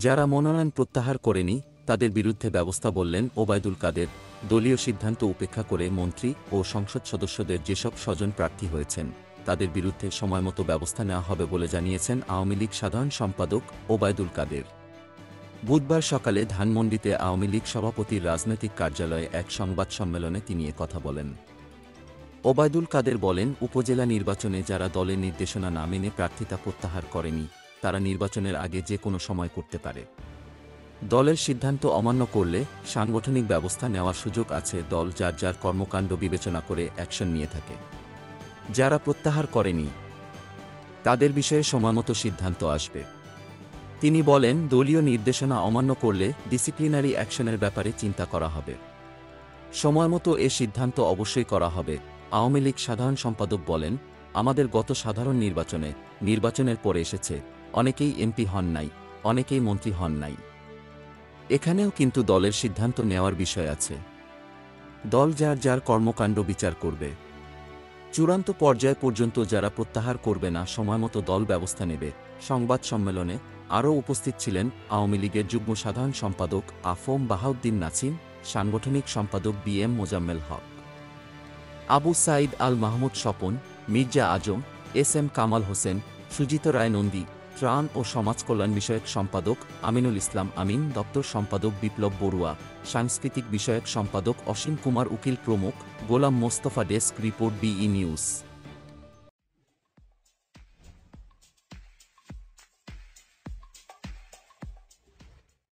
যারা মনোনয়ন প্রত্যাহার করেনি তাদের বিরুদ্ধে ব্যবস্থা বললেন ওবায়দুল কাদের। দলীয় সিদ্ধান্ত উপেক্ষা করে মন্ত্রী ও সংসদ সদস্যদের যেসব স্বজন প্রার্থী হয়েছেন তাদের বিরুদ্ধে সময়মতো ব্যবস্থা নেওয়া হবে বলে জানিয়েছেন আওয়ামী লীগ সাধারণ সম্পাদক ওবায়দুল কাদের। বুধবার সকালে ধানমন্ডিতে আওয়ামী লীগ সভাপতির রাজনৈতিক কার্যালয়ে এক সংবাদ সম্মেলনে তিনি কথা বলেন। ওবায়দুল কাদের বলেন, উপজেলা নির্বাচনে যারা দলের নির্দেশনা না মেনে প্রার্থিতা প্রত্যাহার করেনি তারা নির্বাচনের আগে যে কোনো সময় করতে পারে। দলের সিদ্ধান্ত অমান্য করলে সাংগঠনিক ব্যবস্থা নেওয়ার সুযোগ আছে। দল যার যার কর্মকাণ্ড বিবেচনা করে অ্যাকশন নিয়ে থাকে। যারা প্রত্যাহার করেনি তাদের বিষয়ে সময়মতো সিদ্ধান্ত আসবে। তিনি বলেন, দলীয় নির্দেশনা অমান্য করলে ডিসিপ্লিনারি অ্যাকশনের ব্যাপারে চিন্তা করা হবে। সময়মতো এ সিদ্ধান্ত অবশ্যই করা হবে। আওয়ামী লীগ সাধারণ সম্পাদক বলেন, আমাদের গত সাধারণ নির্বাচনের পরে এসেছে, অনেকেই এমপি হন নাই, অনেকেই মন্ত্রী হন নাই। এখানেও কিন্তু দলের সিদ্ধান্ত নেওয়ার বিষয় আছে। দল যার যার কর্মকাণ্ড বিচার করবে। চূড়ান্ত পর্যায় পর্যন্ত যারা প্রত্যাহার করবে না সময়মতো দল ব্যবস্থা নেবে। সংবাদ সম্মেলনে আরও উপস্থিত ছিলেন আওয়ামী লীগের যুগ্ম সাধারণ সম্পাদক আফম বাহাউদ্দিন নাছিম, সাংগঠনিক সম্পাদক বি.এম. মোজাম্মেল হক, আবু সাঈদ আল মাহমুদ স্বপন, মির্জা আজম, এস.এম. কামাল হোসেন, সুজিত রায় নন্দী, ত্রাণ ও সমাজকল্যাণ বিষয়ক সম্পাদক আমিনুল ইসলাম আমিন, দপ্তর সম্পাদক বিপ্লব বড়ুয়া, সাংস্কৃতিক বিষয়ক সম্পাদক অসীম কুমার উকিল প্রমুখ। Golam Mostafa, desk report, BE news.